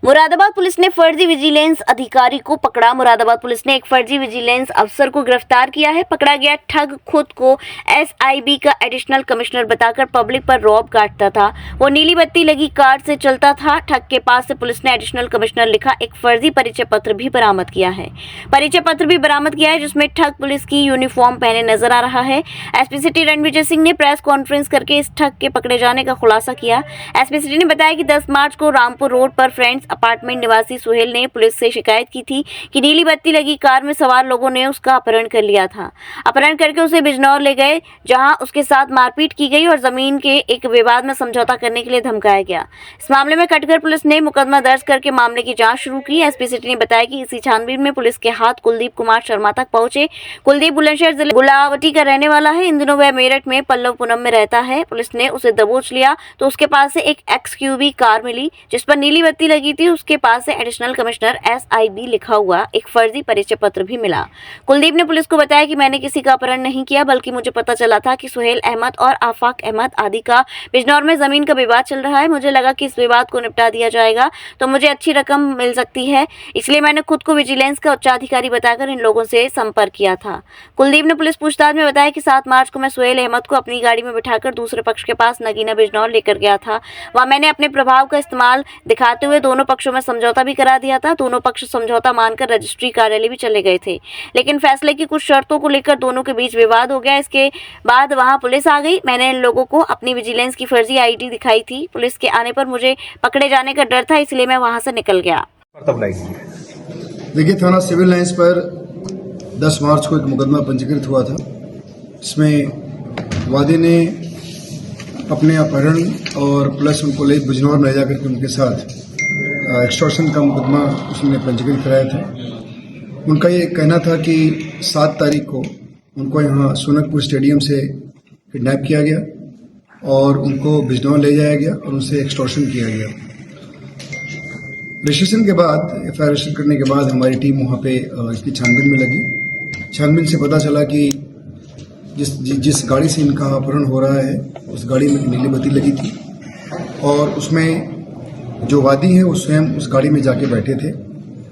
Moradabad police ने फर्जी vigilance अधिकारी को पकड़ा। मुरादाबाद पुलिस ने एक फर्जी विजिलेंस अफसर को गिरफ्तार किया है। पकड़ा गया ठग खुद को एसआईबी का एडिशनल कमिश्नर बताकर पब्लिक पर रौब काटता था। वो नीली बत्ती लगी कार से चलता था। ठग के पास से पुलिस ने एडिशनल कमिश्नर लिखा एक फर्जी परिचय पत्र भी बरामद किया है। जिसमें ठग पुलिस की यूनिफॉर्म पहने नजर आ रहा है। एसपी सिटी रणविजय सिंह ने प्रेस कॉन्फ्रेंस करके इस ठग के पकड़े जाने का खुलासा किया। एसपी सिटी ने बताया कि 10 मार्च को रामपुर रोड पर फ्रेंड्स अपार्टमेंट निवासी सुहेल ने पुलिस से शिकायत की थी कि नीली बत्ती लगी कार में सवार लोगों ने उसका अपहरण कर लिया था। अपहरण करके उसे बिजनौर ले गए, जहां उसके साथ मारपीट की गई और जमीन के एक विवाद में समझौता करने के लिए धमकाया गया। इस मामले में कटघर पुलिस ने मुकदमा दर्ज करके मामले की जांच शुरू की। एसपी सिटी ने बताया कि इसी छानबीन में पुलिस के हाथ कुलदीप कुमार शर्मा तक पहुंचे। कुलदीप बुलंदशहर जिले गुलावटी का रहने वाला है। इन दिनों वह मेरठ में पल्लव पूनम में रहता है। पुलिस ने उसे दबोच लिया तो उसके पास से एक XUV कार मिली जिस पर नीली बत्ती लगी थी। उसके पास से एडिशनल कमिश्नर SIB लिखा हुआ एक फर्जी परिचय पत्र भी मिला। कुलदीप ने पुलिस को बताया कि मैंने किसी का अपहरण नहीं किया, बल्कि मुझे पता चला था कि सुहेल अहमद और आफाक अहमद आदि का बिजनौर में जमीन का विवाद चल रहा है। मुझे लगा कि इस विवाद को निपटा दिया जाएगा तो मुझे अच्छी रकम मिल सकती है, इसलिए मैंने खुद को विजिलेंस का उच्चाधिकारी बताकर इन लोगों से संपर्क किया था। कुलदीप ने पुलिस पूछताछ में बताया कि 7 मार्च को मैं सुहेल अहमद को अपनी गाड़ी में बिठाकर दूसरे पक्ष के पास नगीना बिजनौर लेकर गया था। वहां मैंने अपने प्रभाव का इस्तेमाल दिखाते हुए दोनों पक्षों में समझौता भी करा दिया था। दोनों पक्ष समझौता मानकर रजिस्ट्री कार्यालय भी चले गए थे, लेकिन फैसले की कुछ शर्तों को लेकर दोनों के बीच विवाद हो गया। इसके बाद वहां पुलिस आ गई। मैंने इन लोगों को अपनी विजिलेंस की फर्जी ID दिखाई थी। पुलिस के आने पर मुझे पकड़े जाने का डर था, इसलिए मैं वहां से निकल गया। देखिए, थाना सिविल लाइंस पर 10 मार्च को एक मुकदमा पंजीकृत हुआ था। इसमें वादी ने अपने अपहरण और प्लस उनको ले बिजनौर में ले जाकर के उनके साथ एक्सटॉर्शन का मुकदमा उसने पंजीकृत कराया था। उनका ये कहना था कि 7 तारीख को उनको यहाँ सोनकपुर स्टेडियम से किडनैप किया गया और उनको बिजनौर ले जाया गया और उनसे एक्सटॉर्शन किया गया। रजिस्ट्रेशन के बाद FIR रजिस्टर करने के बाद हमारी टीम वहाँ पे इसकी छानबीन में लगी। छानबीन से पता चला कि जिस गाड़ी से इनका अपहरण हो रहा है उस गाड़ी में नीली बत्ती लगी थी और उसमें जो वादी हैं वो स्वयं उस गाड़ी में जाके बैठे थे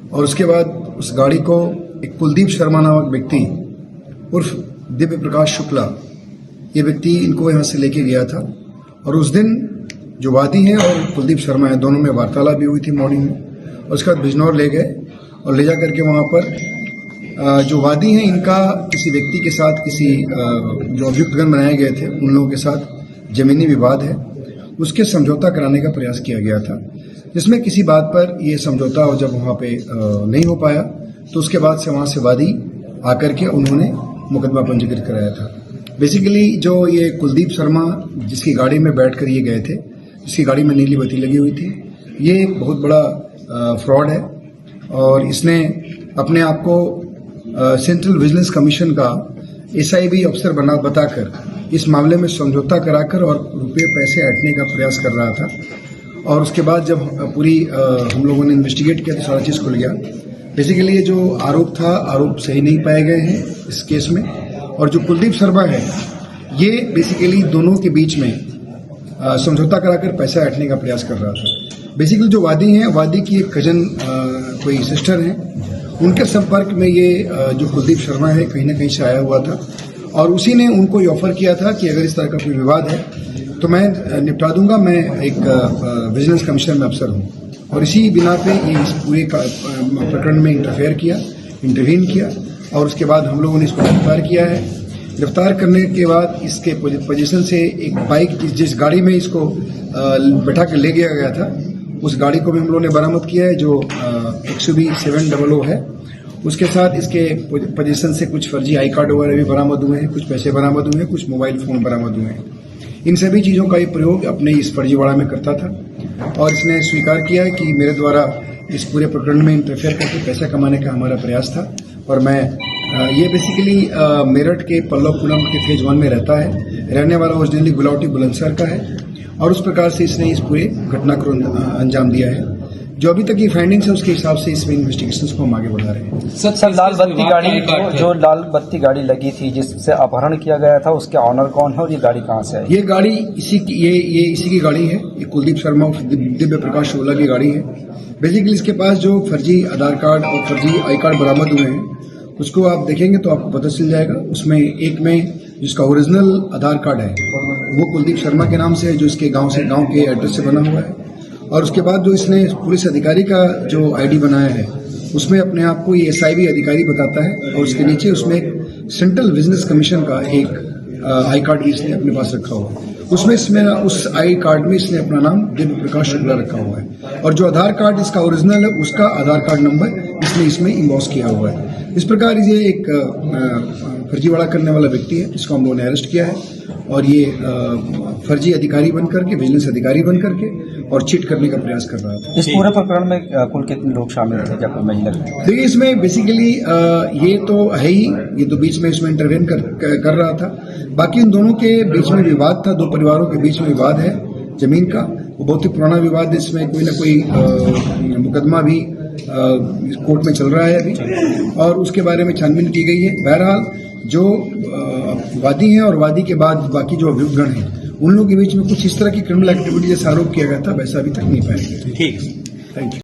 और उसके बाद उस गाड़ी को एक कुलदीप शर्मा नामक व्यक्ति उर्फ दिव्य प्रकाश शुक्ला, ये व्यक्ति इनको यहाँ से लेके गया था। और उस दिन जो वादी हैं और कुलदीप शर्मा हैं, दोनों में वार्तालाप भी हुई थी मॉर्निंग में। और उसके बाद बिजनौर ले गए और ले जा करके वहाँ पर जो वादी हैं इनका किसी व्यक्ति के साथ, किसी जो अभियुक्तगण बनाए गए थे उन लोगों के साथ जमीनी विवाद है, उसके समझौता कराने का प्रयास किया गया था। जिसमें किसी बात पर ये समझौता जब वहाँ पे नहीं हो पाया तो उसके बाद से वहाँ से वादी आकर के उन्होंने मुकदमा पंजीकृत कराया था। बेसिकली जो ये कुलदीप शर्मा जिसकी गाड़ी में बैठकर ये गए थे, जिसकी गाड़ी में नीली बत्ती लगी हुई थी, ये एक बहुत बड़ा फ्रॉड है और इसने अपने आप को सेंट्रल विजिलेंस कमीशन का SIB अफसर बताकर इस मामले में समझौता कराकर और रुपये पैसे ऐंठने का प्रयास कर रहा था। और उसके बाद जब पूरी हम लोगों ने इन्वेस्टिगेट किया तो सारा चीज़ खुल गया। बेसिकली ये जो आरोप था, आरोप सही नहीं पाए गए हैं इस केस में। और जो कुलदीप शर्मा है ये बेसिकली दोनों के बीच में समझौता कराकर पैसा ऐंठने का प्रयास कर रहा था। बेसिकली जो वादी हैं, वादी की एक कजन कोई सिस्टर हैं, उनके संपर्क में ये जो कुलदीप शर्मा है कहीं ना कहीं से आया हुआ था और उसी ने उनको ये ऑफर किया था कि अगर इस तरह का कोई विवाद है तो मैं निपटा दूंगा, मैं एक विजिलेंस कमिश्नर में अफसर हूँ। और इसी बिना पे ये इस पूरे प्रकरण में इंटरवीन किया और उसके बाद हम लोगों ने इसको गिरफ्तार किया है। गिरफ्तार करने के बाद इसके पोजीशन से एक बाइक जिस गाड़ी में इसको बैठा कर ले गया था उस गाड़ी को भी हम लोगों ने बरामद किया है, जो XUV 700 है। उसके साथ इसके पोजीशन से कुछ फर्जी आई कार्ड वगैरह भी बरामद हुए हैं, कुछ पैसे बरामद हुए हैं, कुछ मोबाइल फ़ोन बरामद हुए हैं। इन सभी चीज़ों का ये प्रयोग अपने इस फर्जीवाड़ा में करता था और इसने स्वीकार किया है कि मेरे द्वारा इस पूरे प्रकरण में इंटरफेयर करके पैसा कमाने का हमारा प्रयास था। और मैं ये बेसिकली मेरठ के पल्लव पूनम के फेज 1 में रहता है, रहने वाला ओरिजिनली गुलावटी बुलंदशहर का है और उस प्रकार से इसने इस पूरे घटना को अंजाम दिया है। जो अभी तक की फाइंडिंग्स है उसके हिसाब से इसमें इन्वेस्टिगेशंस को हम आगे बढ़ा रहे हैं। सर, लाल बत्ती गाड़ी जो लाल बत्ती गाड़ी लगी थी जिससे अपहरण किया गया था, उसके ऑनर कौन है और ये गाड़ी कहाँ से है? ये गाड़ी इसी की गाड़ी है। ये कुलदीप शर्मा दिव्य प्रकाश शुक्ला की गाड़ी है। बेसिकली इसके पास जो फर्जी आधार कार्ड और फर्जी आई कार्ड बरामद हुए हैं उसको आप देखेंगे तो आपको पता चल जाएगा। उसमें एक में जिसका ओरिजिनल आधार कार्ड है वो कुलदीप शर्मा के नाम से है, जो इसके गांव के एड्रेस से बना हुआ है। और उसके बाद जो इसने पुलिस अधिकारी का जो आईडी बनाया है उसमें अपने आप को ये SIB अधिकारी बताता है और उसके नीचे उसमें सेंट्रल बिजनेस कमीशन का एक आई कार्ड भी इसने अपने पास रखा हुआ है। उसमें इसमें उस आई कार्ड में इसने अपना नाम दिव्य प्रकाश शुक्ला रखा हुआ है और जो आधार कार्ड इसका ओरिजिनल है उसका आधार कार्ड नंबर इसने इसमें इम्बॉस किया हुआ है। इस प्रकार ये एक फर्जीवाड़ा करने वाला व्यक्ति है जिसको हम लोगों ने अरेस्ट किया है और ये फर्जी अधिकारी बन करके, विजिलेंस अधिकारी बन करके और चीट करने का प्रयास कर रहा था। इस पूरे प्रकरण में कुल कितने लोग शामिल थे जब महिला? देखिए इसमें बेसिकली ये तो है ही, ये तो बीच में इसमें इंटरवेन कर रहा था। बाकी इन दोनों के बीच में विवाद था, दो परिवारों के बीच में विवाद है जमीन का, वो बहुत ही पुराना विवाद है। इसमें कोई ना कोई मुकदमा भी कोर्ट में चल रहा है अभी और उसके बारे में छानबीन की गई है। बहरहाल जो वादी हैं और वादी के बाद बाकी जो अभियुक्तगण हैं उन लोगों के बीच में कुछ इस तरह की क्रिमिनल एक्टिविटी जैसा आरोप किया गया था वैसा अभी तक नहीं पाया गया। ठीक, थैंक यू।